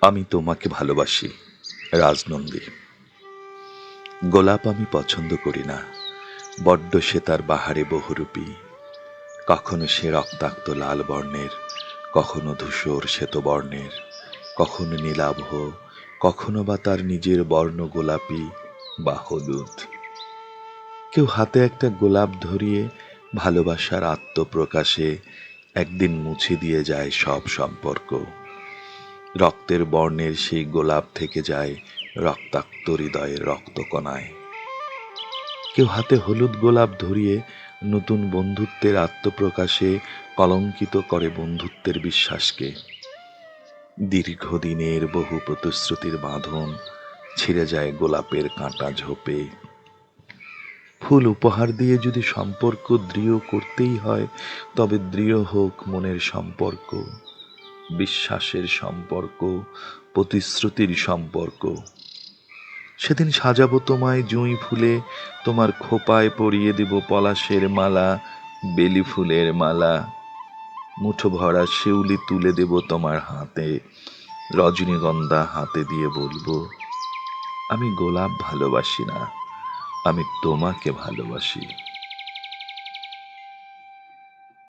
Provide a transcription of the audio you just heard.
আমি তোমাকে ভালোবাসি। রাজনন্দী। গোলাপ আমি পছন্দ করি না, বড্ড সে তার বাহারে বহুরূপী। কখনো সে রক্তাক্ত লাল বর্ণের, কখনো ধূসর শ্বেত বর্ণের, কখনো নীলাভ, কখনো বা তার নিজের বর্ণ গোলাপি বা হলুদ। কেউ হাতে একটা গোলাপ ধরিয়ে ভালোবাসার আত্মপ্রকাশে একদিন মুছে দিয়ে যায় সব সম্পর্ক। রক্তের বর্ণের সেই গোলাপ থেকে যায় রক্তাক্ত হৃদয়ের রক্তকণায়। কেউ হাতে হলুদ গোলাপ ধরিয়ে নতুন বন্ধুত্বের আত্মপ্রকাশে কলঙ্কিত করে বন্ধুত্বের বিশ্বাসকে। দীর্ঘদিনের বহু প্রতিশ্রুতির বাঁধন ছিঁড়ে যায় গোলাপের কাঁটা ঝোপে। ফুল উপহার দিয়ে যদি সম্পর্ক দৃঢ় করতেই হয়, তবে দৃঢ় হোক মনের সম্পর্ক, বিশ্বাসের সম্পর্ক, প্রতিশ্রুতির সম্পর্ক। সেদিন সাজাবো তোমায় জুঁই ফুলে, তোমার খোপায় পরিয়ে দেব পলাশের মালা, বেলি ফুলের মালা। মুঠো ভরা শিউলি তুলে দেব তোমার হাতে, রজনীগন্ধা হাতে দিয়ে বলবো, আমি গোলাপ ভালোবাসি না, আমি তোমাকে ভালোবাসি।